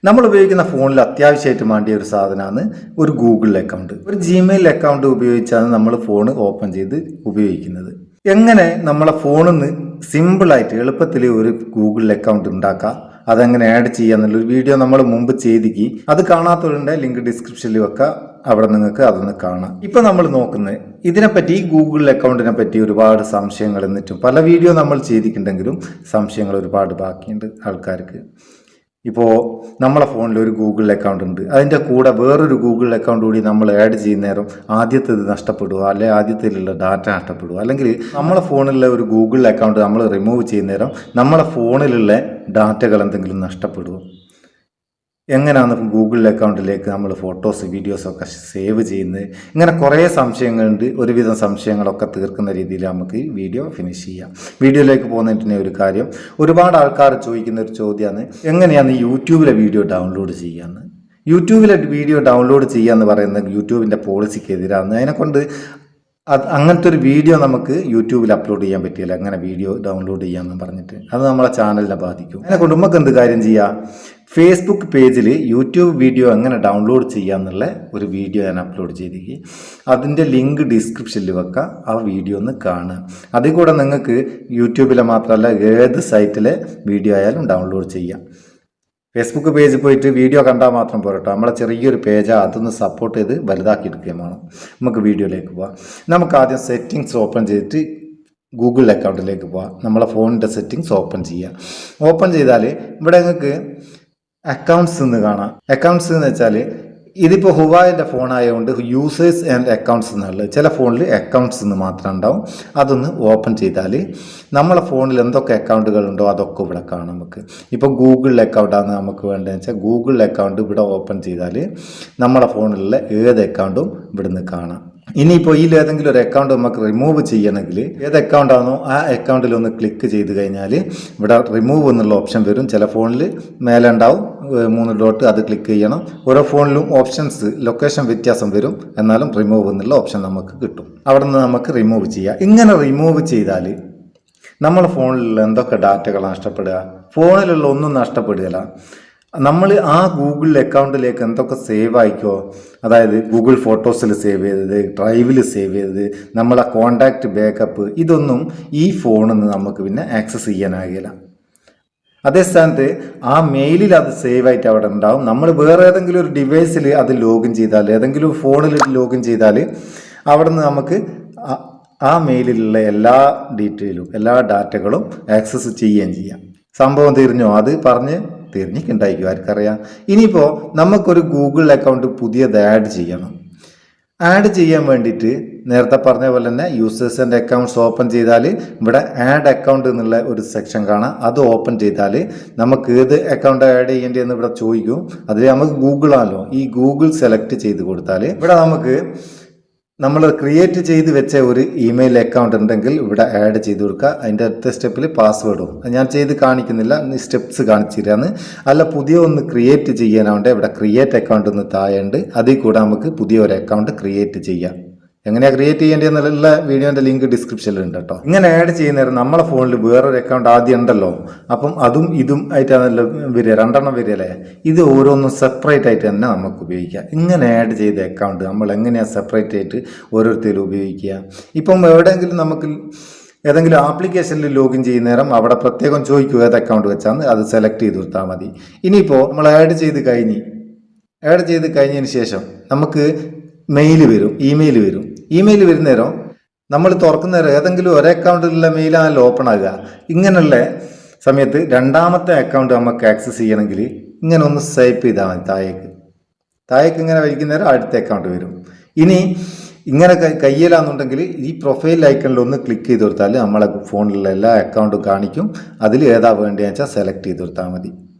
നമ്മൾ ഉപയോഗിക്കുന്ന ഫോണിൽ അത്യാവശ്യമായിട്ട് വേണ്ടിയ ഒരു സാധനമാണ് ഒരു ഗൂഗിൾ അക്കൗണ്ട്. ഒരു ജിമെയിൽ അക്കൗണ്ട് ഉപയോഗിച്ചാണ് നമ്മൾ ഫോൺ ഓപ്പൺ ചെയ്ത് ഉപയോഗിക്കുന്നത്. എങ്ങനെ നമ്മളെ ഫോണിൽ നിന്ന് സിമ്പിളായിട്ട് എളുപ്പത്തിൽ ഒരു ഗൂഗിൾ അക്കൗണ്ട് ഉണ്ടാക്കാം, അതെങ്ങനെ ആഡ് ചെയ്യാന്നുള്ളൊരു വീഡിയോ നമ്മൾ മുമ്പ് ചെയ്തിക്ക്. അത് കാണാത്തവരുടെ ലിങ്ക് ഡിസ്ക്രിപ്ഷനിൽ വെക്കാം, അവിടെ നിങ്ങൾക്ക് അതൊന്ന് കാണാം. ഇപ്പൊ നമ്മൾ നോക്കുന്നത് ഇതിനെപ്പറ്റി, ഗൂഗിൾ അക്കൗണ്ടിനെ പറ്റി ഒരുപാട് സംശയങ്ങൾ എന്നിട്ടും പല വീഡിയോ നമ്മൾ ചെയ്തിട്ടുണ്ടെങ്കിലും സംശയങ്ങൾ ഒരുപാട് ബാക്കിയുണ്ട് ആൾക്കാർക്ക്. ഇപ്പോൾ നമ്മളെ ഫോണിൽ ഒരു ഗൂഗിൾ അക്കൗണ്ട് ഉണ്ട്, അതിൻ്റെ കൂടെ വേറൊരു ഗൂഗിൾ അക്കൗണ്ട് കൂടി നമ്മൾ ആഡ് ചെയ്യുന്ന നേരം ആദ്യത്തേത് നഷ്ടപ്പെടുക, അല്ലെങ്കിൽ ആദ്യത്തിലുള്ള ഡാറ്റ നഷ്ടപ്പെടുക, അല്ലെങ്കിൽ നമ്മളെ ഫോണിലുള്ള ഒരു ഗൂഗിൾ അക്കൗണ്ട് നമ്മൾ റിമൂവ് ചെയ്യുന്ന നേരം നമ്മളെ ഫോണിലുള്ള ഡാറ്റകൾ എന്തെങ്കിലും നഷ്ടപ്പെടുക. എങ്ങനെയാണ് ഗൂഗിൾ അക്കൗണ്ടിലേക്ക് നമ്മൾ ഫോട്ടോസ് വീഡിയോസൊക്കെ സേവ് ചെയ്യുന്നത്, ഇങ്ങനെ കുറേ സംശയങ്ങളുണ്ട്. ഒരുവിധം സംശയങ്ങളൊക്കെ തീർക്കുന്ന രീതിയിൽ നമുക്ക് ഈ വീഡിയോ ഫിനിഷ് ചെയ്യാം. വീഡിയോയിലേക്ക് പോകുന്നതിന് ഒരു കാര്യം, ഒരുപാട് ആൾക്കാർ ചോദിക്കുന്ന ഒരു ചോദ്യമാണ് എങ്ങനെയാണ് യൂട്യൂബിലെ വീഡിയോ ഡൗൺലോഡ് ചെയ്യാമെന്ന്. യൂട്യൂബിലെ വീഡിയോ ഡൗൺലോഡ് ചെയ്യാന്ന് പറയുന്നത് യൂട്യൂബിൻ്റെ പോളിസിക്ക് എതിരാണ്. അതിനെക്കൊണ്ട് അങ്ങനത്തെ ഒരു വീഡിയോ നമുക്ക് യൂട്യൂബിൽ അപ്ലോഡ് ചെയ്യാൻ പറ്റില്ല. അങ്ങനെ വീഡിയോ ഡൗൺലോഡ് ചെയ്യാമെന്ന് പറഞ്ഞിട്ട് അത് നമ്മളെ ചാനലിനെ ബാധിക്കും. അതിനെക്കൊണ്ട് നമുക്ക് എന്ത് കാര്യം ചെയ്യാം, ഫേസ്ബുക്ക് പേജിൽ യൂട്യൂബ് വീഡിയോ എങ്ങനെ ഡൗൺലോഡ് ചെയ്യാമെന്നുള്ള ഒരു വീഡിയോ ഞാൻ അപ്ലോഡ് ചെയ്തിരിക്കും. അതിൻ്റെ ലിങ്ക് ഡിസ്ക്രിപ്ഷനിൽ വെക്കാം, ആ വീഡിയോ ഒന്ന് കാണുക. അതിൽ കൂടെ നിങ്ങൾക്ക് യൂട്യൂബിലെ മാത്രമല്ല ഏത് സൈറ്റിലെ വീഡിയോ ആയാലും ഡൗൺലോഡ് ചെയ്യാം. ഫേസ്ബുക്ക് പേജിൽ പോയിട്ട് വീഡിയോ കണ്ടാൽ മാത്രം പോരട്ടോ, നമ്മളെ ചെറിയൊരു പേജാണ്, അതൊന്ന് സപ്പോർട്ട് ചെയ്ത് വലുതാക്കി എടുക്കുകയും വേണം. നമുക്ക് വീഡിയോയിലേക്ക് പോവാം. നമുക്ക് ആദ്യം സെറ്റിങ്സ് ഓപ്പൺ ചെയ്തിട്ട് ഗൂഗിൾ അക്കൗണ്ടിലേക്ക് പോവാം. നമ്മളെ ഫോണിൻ്റെ സെറ്റിങ്സ് ഓപ്പൺ ചെയ്യുക. ഓപ്പൺ ചെയ്താൽ ഇവിടെ നിങ്ങൾക്ക് അക്കൗണ്ട്സ് എന്ന് കാണാം. അക്കൗണ്ട്സ് എന്ന് വെച്ചാൽ ഇതിപ്പോൾ ഹുവായിൻ്റെ ഫോണായതുകൊണ്ട് യൂസേഴ്സ് ആൻഡ് അക്കൗണ്ട്സ് എന്നുള്ളത്, ചില ഫോണിൽ അക്കൗണ്ട്സ് എന്ന് മാത്രം ഉണ്ടാവും. അതൊന്ന് ഓപ്പൺ ചെയ്താൽ നമ്മളെ ഫോണിൽ എന്തൊക്കെ അക്കൗണ്ടുകളുണ്ടോ അതൊക്കെ ഇവിടെ കാണാം. നമുക്ക് ഇപ്പോൾ ഗൂഗിൾ അക്കൗണ്ടാണ് നമുക്ക് വേണ്ടതെന്ന് വെച്ചാൽ ഗൂഗിൾ അക്കൗണ്ട് ഇവിടെ ഓപ്പൺ ചെയ്താൽ നമ്മളെ ഫോണിലുള്ള ഏത് അക്കൗണ്ടും ഇവിടുന്ന് കാണാം. ഇനിയിപ്പോൾ ഇതിൽ ഏതെങ്കിലും ഒരു അക്കൗണ്ട് നമുക്ക് റിമൂവ് ചെയ്യണമെങ്കിൽ ഏത് അക്കൗണ്ടാണോ ആ അക്കൗണ്ടിൽ ഒന്ന് ക്ലിക്ക് ചെയ്ത് കഴിഞ്ഞാൽ ഇവിടെ റിമൂവ് എന്നുള്ള ഓപ്ഷൻ വരും. ചില ഫോണിൽ മേലെ ഉണ്ടാവും 3 ഡോട്ട്, അത് ക്ലിക്ക് ചെയ്യണം. ഓരോ ഫോണിലും ഓപ്ഷൻസ് ലൊക്കേഷൻ വ്യത്യാസം വരും, എന്നാലും റിമൂവ് എന്നുള്ള ഓപ്ഷൻ നമുക്ക് കിട്ടും. അവിടെ നിന്ന് നമുക്ക് റിമൂവ് ചെയ്യാം. ഇങ്ങനെ റിമൂവ് ചെയ്താൽ നമ്മളെ ഫോണിലുള്ള എന്തൊക്കെ ഡാറ്റകൾ നഷ്ടപ്പെടുക, ഫോണിലുള്ള ഒന്നും നഷ്ടപ്പെടുകയില്ല. നമ്മൾ ആ ഗൂഗിൾ അക്കൗണ്ടിലേക്ക് എന്തൊക്കെ സേവ് ആയിക്കോ, അതായത് ഗൂഗിൾ ഫോട്ടോസിൽ സേവ് ചെയ്തത്, ഡ്രൈവിൽ സേവ് ചെയ്തത്, നമ്മളെ കോണ്ടാക്റ്റ് ബാക്കപ്പ്, ഇതൊന്നും ഈ ഫോണിൽ നിന്ന് നമുക്ക് പിന്നെ ആക്സസ് ചെയ്യാനാകില്ല. അതേ സ്ഥാനത്ത് ആ മെയിലിൽ അത് സേവ് ആയിട്ട് അവിടെ ഉണ്ടാവും. നമ്മൾ വേറെ ഏതെങ്കിലും ഒരു ഡിവൈസിൽ അത് ലോഗിൻ ചെയ്താൽ, ഏതെങ്കിലും ഫോണിൽ ലോഗിൻ ചെയ്താൽ അവിടെ നിന്ന് നമുക്ക് ആ മെയിലിലുള്ള എല്ലാ ഡീറ്റെയിലും എല്ലാ ഡാറ്റകളും ആക്സസ് ചെയ്യുകയും ചെയ്യാം. സംഭവം തീർന്നോ? അത് പറഞ്ഞ് തിരിഞ്ഞിട്ടുണ്ടായിരിക്കും, ആർക്കറിയാം. ഇനിയിപ്പോൾ നമുക്കൊരു ഗൂഗിൾ അക്കൗണ്ട് പുതിയത് ആഡ് ചെയ്യണം. ആഡ് ചെയ്യാൻ വേണ്ടിയിട്ട് നേരത്തെ പറഞ്ഞ പോലെ തന്നെ യൂസേഴ്സ് ആൻഡ് അക്കൗണ്ട്സ് ഓപ്പൺ ചെയ്താൽ ഇവിടെ ആഡ് അക്കൗണ്ട് എന്നുള്ള ഒരു സെക്ഷൻ കാണാം. അത് ഓപ്പൺ ചെയ്താൽ നമുക്ക് ഏത് അക്കൗണ്ട് ആഡ് ചെയ്യേണ്ടതെന്ന് ഇവിടെ ചോദിക്കും. അതിൽ നമുക്ക് ഗൂഗിൾ ആണല്ലോ, ഈ ഗൂഗിൾ സെലക്ട് ചെയ്ത് കൊടുത്താൽ ഇവിടെ നമുക്ക് നമ്മൾ ക്രിയേറ്റ് ചെയ്ത് വെച്ച ഒരു ഇമെയിൽ അക്കൗണ്ട് ഉണ്ടെങ്കിൽ ഇവിടെ ആഡ് ചെയ്ത് കൊടുക്കുക. അതിൻ്റെ അടുത്ത സ്റ്റെപ്പിൽ പാസ്വേഡും ഞാൻ ചെയ്ത് കാണിക്കുന്നില്ല, സ്റ്റെപ്സ് കാണിച്ചിട്ടാണ്. അല്ല പുതിയ ഒന്ന് ക്രിയേറ്റ് ചെയ്യാനാവണ്ടേ, ഇവിടെ ക്രിയേറ്റ് അക്കൗണ്ട് ഒന്ന് താഴെയുണ്ട്, അതിൽ കൂടെ നമുക്ക് പുതിയൊരു അക്കൗണ്ട് ക്രിയേറ്റ് ചെയ്യാം. എങ്ങനെയാണ് ക്രിയേറ്റ് ചെയ്യേണ്ടതെന്നുള്ള വീഡിയോൻ്റെ ലിങ്ക് ഡിസ്ക്രിപ്ഷനിലുണ്ട് കേട്ടോ. ഇങ്ങനെ ആഡ് ചെയ്യുന്നേരം നമ്മളെ ഫോണിൽ വേറൊരു അക്കൗണ്ട് ആദ്യം ഉണ്ടല്ലോ, അപ്പം അതും ഇതും ആയിട്ടാണല്ലോ വരിക, 2 എണ്ണം വരികയല്ലേ. ഇത് ഓരോന്നും സെപ്പറേറ്റ് ആയിട്ട് തന്നെ നമുക്ക് ഉപയോഗിക്കാം. ഇങ്ങനെ ആഡ് ചെയ്ത അക്കൗണ്ട് നമ്മൾ എങ്ങനെയാണ് സെപ്പറേറ്റ് ആയിട്ട് ഓരോരുത്തരും ഉപയോഗിക്കുക. ഇപ്പം എവിടെയെങ്കിലും നമുക്ക് ഏതെങ്കിലും ആപ്ലിക്കേഷനിൽ ലോഗിൻ ചെയ്യുന്ന നേരം അവിടെ പ്രത്യേകം ചോദിക്കുക ഏത് അക്കൗണ്ട് വെച്ചാന്ന്, അത് സെലക്ട് ചെയ്ത് കൊടുത്താൽ മതി. ഇനിയിപ്പോൾ നമ്മൾ ആഡ് ചെയ്ത് കഴിഞ്ഞതിന് ശേഷം നമുക്ക് മെയിൽ വരും, ഇമെയിൽ വരും. ഇമെയിൽ വരുന്ന നേരം നമ്മൾ തുറക്കുന്ന നേരം ഏതെങ്കിലും ഒരു അക്കൗണ്ടിലുള്ള മെയിലാണല്ലോ ഓപ്പൺ ആകുക. ഇങ്ങനെയുള്ള സമയത്ത് രണ്ടാമത്തെ അക്കൗണ്ട് നമുക്ക് ആക്സസ് ചെയ്യണമെങ്കിൽ ഇങ്ങനെ ഒന്ന് സ്വൈപ്പ് ചെയ്താൽ മതി. താഴേക്ക് ഇങ്ങനെ വയ്ക്കുന്നേരം അടുത്ത അക്കൗണ്ട് വരും. ഇനി ഇങ്ങനെ കയ്യിലാണെന്നുണ്ടെങ്കിൽ ഈ പ്രൊഫൈൽ ഐക്കണിൽ ഒന്ന് ക്ലിക്ക് ചെയ്ത് കൊടുത്താൽ നമ്മളെ ഫോണിലുള്ള എല്ലാ അക്കൗണ്ടും കാണിക്കും. അതിൽ ഏതാ വേണ്ടതെന്ന് വെച്ചാൽ സെലക്ട് ചെയ്ത് കൊടുത്താൽ മതി.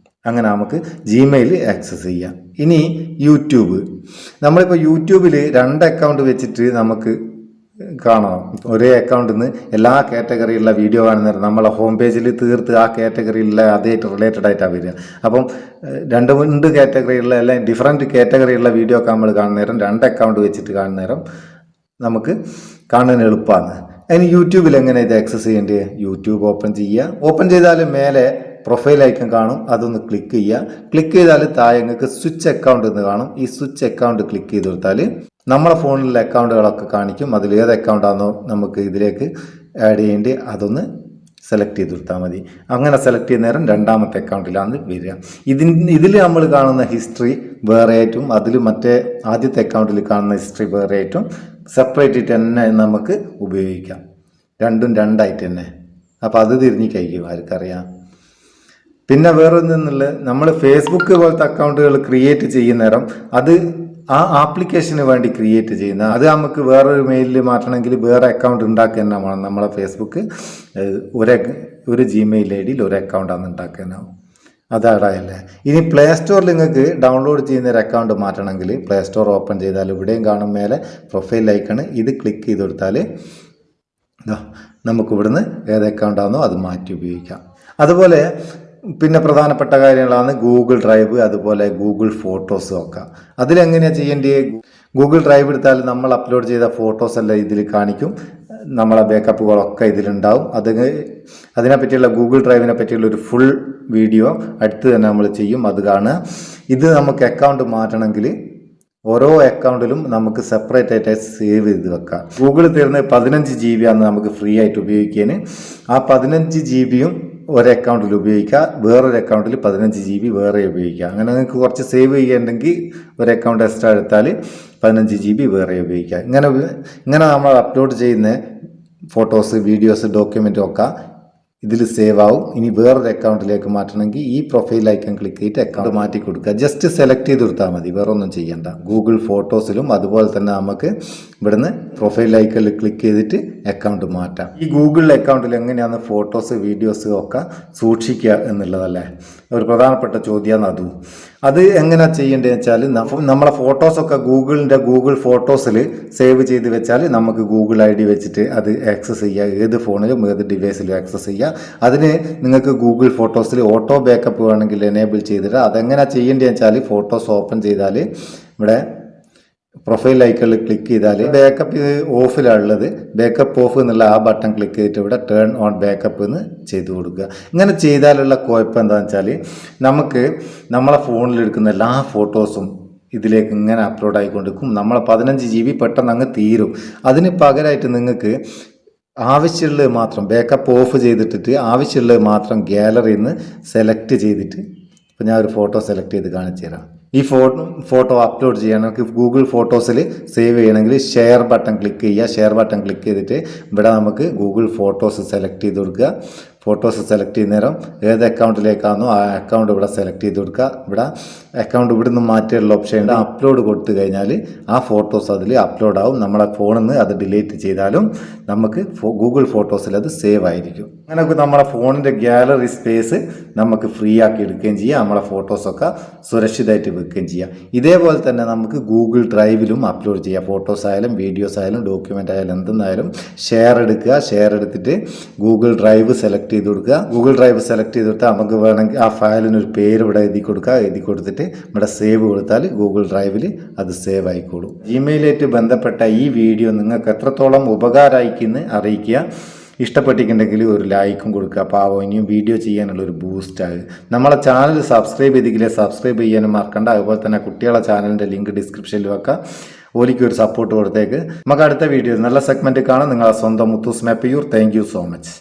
അങ്ങനെ നമുക്ക് ജിമെയിൽ ആക്സസ് ചെയ്യാം. ഇനി യൂട്യൂബ്, നമ്മളിപ്പോൾ യൂട്യൂബിൽ 2 അക്കൗണ്ട് വെച്ചിട്ട് നമുക്ക് കാണാം. ഒരേ അക്കൗണ്ടിൽ നിന്ന് എല്ലാ കാറ്റഗറിയിലുള്ള വീഡിയോ കാണുന്നേരം നമ്മളെ ഹോം പേജിൽ തീർത്ത് ആ കാറ്റഗറിയിലുള്ള അതായിട്ട് റിലേറ്റഡ് ആയിട്ടാണ് വരിക. അപ്പം 2 കാറ്റഗറിയുള്ള എല്ലാം ഡിഫറൻറ്റ് കാറ്റഗറിയുള്ള വീഡിയോ ഒക്കെ നമ്മൾ കാണുന്നേരം 2 അക്കൗണ്ട് വെച്ചിട്ട് കാണുന്നേരം നമുക്ക് കാണാൻ എളുപ്പമാണ്. അതിന് യൂട്യൂബിൽ എങ്ങനെ ഇത് ആക്സസ് ചെയ്യേണ്ടത്? യൂട്യൂബ് ഓപ്പൺ ചെയ്യുക. ഓപ്പൺ ചെയ്താൽ മേലെ പ്രൊഫൈൽ ഐക്കൺ കാണും, അതൊന്ന് ക്ലിക്ക് ചെയ്യുക. ക്ലിക്ക് ചെയ്താൽ താഴെ നിങ്ങൾക്ക് സ്വിച്ച് അക്കൗണ്ട് എന്ന് കാണും. ഈ സ്വിച്ച് അക്കൗണ്ട് ക്ലിക്ക് ചെയ്ത് കൊടുത്താൽ നമ്മളെ ഫോണിലുള്ള അക്കൗണ്ടുകളൊക്കെ കാണിക്കും. അതിൽ ഏത് അക്കൗണ്ടാണോ നമുക്ക് ഇതിലേക്ക് ആഡ് ചെയ്യേണ്ടി അതൊന്ന് സെലക്ട് ചെയ്ത് കൊടുത്താൽ മതി. അങ്ങനെ സെലക്ട് ചെയ്യുന്ന നേരം രണ്ടാമത്തെ അക്കൗണ്ടിലാണ് വരിക. ഇതിൽ നമ്മൾ കാണുന്ന ഹിസ്റ്ററി വേറെ ആയിട്ടും അതിൽ മറ്റേ ആദ്യത്തെ അക്കൗണ്ടിൽ കാണുന്ന ഹിസ്റ്ററി വേറെ ആയിട്ടും സെപ്പറേറ്റ് ആയിട്ട് തന്നെ നമുക്ക് ഉപയോഗിക്കാം. രണ്ടും രണ്ടായിട്ട് തന്നെ. അപ്പോൾ അത് തിരിഞ്ഞ് കഴിക്കും, ആർക്കറിയാം. പിന്നെ വേറെ ഒന്നെന്നുള്ള നമ്മൾ ഫേസ്ബുക്ക് പോലത്തെ അക്കൗണ്ടുകൾ ക്രിയേറ്റ് ചെയ്യുന്ന നേരം അത് ആ ആപ്ലിക്കേഷന് വേണ്ടി ക്രിയേറ്റ് ചെയ്യുന്ന അത് നമുക്ക് വേറൊരു മെയിലിൽ മാറ്റണമെങ്കിൽ വേറെ അക്കൗണ്ട് ഉണ്ടാക്കുക തന്നെ വേണം. നമ്മളെ ഫേസ്ബുക്ക് ഒരു ജിമെയിൽ ഐ ഡിയിൽ ഒരു അക്കൗണ്ടാണ് ഉണ്ടാക്കാനാവും. അതാടല്ലേ. ഇനി പ്ലേ സ്റ്റോറിൽ നിങ്ങൾക്ക് ഡൗൺലോഡ് ചെയ്യുന്ന ഒരു അക്കൗണ്ട് മാറ്റണമെങ്കിൽ പ്ലേ സ്റ്റോർ ഓപ്പൺ ചെയ്താൽ ഇവിടെയും കാണും മേലെ പ്രൊഫൈൽ ഐക്കണ്. ഇത് ക്ലിക്ക് ചെയ്ത് കൊടുത്താൽ നമുക്ക് ഇവിടുന്ന് ഏത് അക്കൗണ്ടാണോ അത് മാറ്റി ഉപയോഗിക്കാം. അതുപോലെ പിന്നെ പ്രധാനപ്പെട്ട കാര്യങ്ങളാണ് ഗൂഗിൾ ഡ്രൈവ്, അതുപോലെ ഗൂഗിൾ ഫോട്ടോസ് ഒക്കെ. അതിലെങ്ങനെയാണ് ചെയ്യേണ്ടത്? ഗൂഗിൾ ഡ്രൈവ് എടുത്താൽ നമ്മൾ അപ്ലോഡ് ചെയ്ത ഫോട്ടോസ് എല്ലാം ഇതിൽ കാണിക്കും. നമ്മളെ ബാക്കപ്പുകളൊക്കെ ഇതിലുണ്ടാവും. അതിനെപ്പറ്റിയുള്ള ഗൂഗിൾ ഡ്രൈവിനെ പറ്റിയുള്ള ഒരു ഫുൾ വീഡിയോ അടുത്ത് തന്നെ നമ്മൾ ചെയ്യും, അത് കാണുക. ഇത് നമുക്ക് അക്കൗണ്ട് മാറ്റണമെങ്കിൽ ഓരോ അക്കൗണ്ടിലും നമുക്ക് സെപ്പറേറ്റ് ആയിട്ട് സേവ് ചെയ്ത് വെക്കാം. ഗൂഗിൾ തരുന്നത് 15 GB ആണ് നമുക്ക് ഫ്രീ ആയിട്ട് ഉപയോഗിക്കാൻ. ആ 15 GB ഒരു അക്കൗണ്ടിൽ ഉപയോഗിക്കുക, വേറൊരു അക്കൗണ്ടിൽ 15 GB വേറെ ഉപയോഗിക്കുക. അങ്ങനെ നിങ്ങൾക്ക് കുറച്ച് സേവ് ചെയ്യുന്നുണ്ടെങ്കിൽ ഒരു അക്കൗണ്ട് എക്സ്ട്രാ എടുത്താൽ 15 GB വേറെ ഉപയോഗിക്കുക. ഇങ്ങനെ നമ്മൾ അപ്ലോഡ് ചെയ്യുന്ന ഫോട്ടോസ്, വീഡിയോസ്, ഡോക്യുമെൻ്റ് ഒക്കെ ഇതിൽ സേവ് ആവും. ഇനി വേറൊരു അക്കൗണ്ടിലേക്ക് മാറ്റണമെങ്കിൽ ഈ പ്രൊഫൈൽ ഐക്കൺ ക്ലിക്ക് ചെയ്തിട്ട് അക്കൗണ്ട് മാറ്റി കൊടുക്കുക. ജസ്റ്റ് സെലക്ട് ചെയ്ത് കൊടുത്താൽ മതി, വേറെ ഒന്നും ചെയ്യണ്ട. ഗൂഗിൾ ഫോട്ടോസിലും അതുപോലെ തന്നെ നമുക്ക് ഇവിടുന്ന് പ്രൊഫൈൽ ഐക്കണിൽ ക്ലിക്ക് ചെയ്തിട്ട് അക്കൗണ്ട് മാറ്റാം. ഈ ഗൂഗിൾ അക്കൗണ്ടിൽ എങ്ങനെയാണ് ഫോട്ടോസ്, വീഡിയോസ് ഒക്കെ സൂക്ഷിക്കുക എന്നുള്ളതല്ലേ ഒരു പ്രധാനപ്പെട്ട ചോദ്യമാണ്. അത് എങ്ങനെ ചെയ്യേണ്ടതെന്ന് വെച്ചാൽ നമ്മളെ ഫോട്ടോസൊക്കെ ഗൂഗിൾ ഫോട്ടോസിൽ സേവ് ചെയ്ത് വെച്ചാൽ നമുക്ക് ഗൂഗിൾ ID വെച്ചിട്ട് അത് ആക്സസ് ചെയ്യുക. ഏത് ഫോണിലും ഏത് ഡിവൈസിലും ആക്സസ് ചെയ്യുക. അതിന് നിങ്ങൾക്ക് ഗൂഗിൾ ഫോട്ടോസിൽ ഓട്ടോ ബാക്കപ്പ് വേണമെങ്കിൽ എനേബിൾ ചെയ്തിട്ട് അതെങ്ങനെ ചെയ്യേണ്ടതെന്ന് വെച്ചാൽ ഫോട്ടോസ് ഓപ്പൺ ചെയ്താൽ ഇവിടെ പ്രൊഫൈൽ ഐക്കണിൽ ക്ലിക്ക് ചെയ്താൽ ബാക്കപ്പ് ഓഫിലാണുള്ളത്. ബാക്കപ്പ് ഓഫ് എന്നുള്ള ആ ബട്ടൺ ക്ലിക്ക് ചെയ്തിട്ട് ഇവിടെ ടേൺ ഓൺ ബാക്കപ്പ് എന്ന് ചെയ്ത് കൊടുക്കുക. ഇങ്ങനെ ചെയ്താലുള്ള കുഴപ്പം എന്താണെന്ന് വെച്ചാൽ നമുക്ക് നമ്മളെ ഫോണിലെടുക്കുന്ന എല്ലാ ഫോട്ടോസും ഇതിലേക്ക് ഇങ്ങനെ അപ്ലോഡ് ആയിക്കൊണ്ടിരിക്കും. നമ്മളെ 15 GB പെട്ടെന്ന് അങ്ങ് തീരും. അതിന് പകരമായിട്ട് നിങ്ങൾക്ക് ആവശ്യമുള്ളത് മാത്രം ബാക്കപ്പ് ഓഫ് ചെയ്തിട്ടിട്ട് ആവശ്യമുള്ളത് മാത്രം ഗാലറിയിൽ നിന്ന് സെലക്ട് ചെയ്തിട്ട്, ഇപ്പോൾ ഞാൻ ഒരു ഫോട്ടോ സെലക്ട് ചെയ്ത് കാണിച്ചു തരാം. ഈ ഫോട്ടോ അപ്ലോഡ് ചെയ്യാൻ നമുക്ക് ഗൂഗിൾ ഫോട്ടോസിൽ സേവ് ചെയ്യണമെങ്കിൽ ഷെയർ ബട്ടൺ ക്ലിക്ക് ചെയ്യുക. ഷെയർ ബട്ടൺ ക്ലിക്ക് ചെയ്തിട്ട് ഇവിടെ നമുക്ക് ഗൂഗിൾ ഫോട്ടോസ് സെലക്ട് ചെയ്ത് കൊടുക്കുക. ഫോട്ടോസ് സെലക്ട് ചെയ്യുന്ന നേരം ഏത് അക്കൗണ്ടിലേക്കാണോ ആ അക്കൗണ്ട് ഇവിടെ സെലക്ട് ചെയ്ത് കൊടുക്കുക. ഇവിടെ അക്കൗണ്ട് ഇവിടുന്ന് മാറ്റിയുള്ള ഓപ്ഷൻ ഉണ്ട്. അപ്ലോഡ് കൊടുത്തു കഴിഞ്ഞാൽ ആ ഫോട്ടോസ് അതിൽ അപ്ലോഡ് ആവും. നമ്മളെ ഫോണിൽ നിന്ന് അത് ഡിലീറ്റ് ചെയ്താലും നമുക്ക് ഗൂഗിൾ ഫോട്ടോസിൽ അത് സേവ് ആയിരിക്കും. അങ്ങനെ നമ്മളെ ഫോണിൻ്റെ ഗാലറി സ്പേസ് നമുക്ക് ഫ്രീ ആക്കി എടുക്കുകയും ചെയ്യാം. നമ്മളെ ഫോട്ടോസൊക്കെ സുരക്ഷിതമായിട്ട് വെക്കുകയും ചെയ്യാം. ഇതേപോലെ തന്നെ നമുക്ക് ഗൂഗിൾ ഡ്രൈവിലും അപ്ലോഡ് ചെയ്യാം. ഫോട്ടോസ് ആയാലും വീഡിയോസ് ആയാലും ഡോക്യുമെൻ്റ് ആയാലും എന്തെന്നായാലും ഷെയർ എടുക്കുക. ഷെയർ എടുത്തിട്ട് ഗൂഗിൾ ഡ്രൈവ് സെലക്ട് ചെയ്ത് കൊടുക്കുക. ഗൂഗിൾ ഡ്രൈവ് സെലക്ട് ചെയ്ത് കൊടുത്താൽ നമുക്ക് വേണമെങ്കിൽ ആ ഫയലിനൊരു പേര് ഇവിടെ എഴുതി കൊടുക്കുക. എഴുതി കൊടുത്തിട്ട് ഇവിടെ സേവ് കൊടുത്താൽ ഗൂഗിൾ ഡ്രൈവിൽ അത് സേവ് ആയിക്കോളും. ജിമെയിലായിട്ട് ബന്ധപ്പെട്ട ഈ വീഡിയോ നിങ്ങൾക്ക് എത്രത്തോളം ഉപകാരമായിക്കെന്ന് അറിയിക്കുക. ഇഷ്ടപ്പെട്ടിട്ടുണ്ടെങ്കിൽ ഒരു ലൈക്കും കൊടുക്കുക. പാവം ഇനിയും വീഡിയോ ചെയ്യാനുള്ളൊരു ബൂസ്റ്റാകും. നമ്മളെ ചാനൽ സബ്സ്ക്രൈബ് ചെയ്തിട്ടില്ലേ സബ്സ്ക്രൈബ് ചെയ്യാനും മറക്കണ്ട. അതുപോലെ തന്നെ കുട്ടികളെ ചാനലിൻ്റെ ലിങ്ക് ഡിസ്ക്രിപ്ഷനിൽ വെക്കാം. ഓലിക്ക് ഒരു സപ്പോർട്ട് കൊടുത്തേക്ക്. നമുക്ക് അടുത്ത വീഡിയോ നല്ല സെഗ്മെൻറ്റ് കാണാം. നിങ്ങളെ സ്വന്തം Muthus Meppayur. Thank you so much.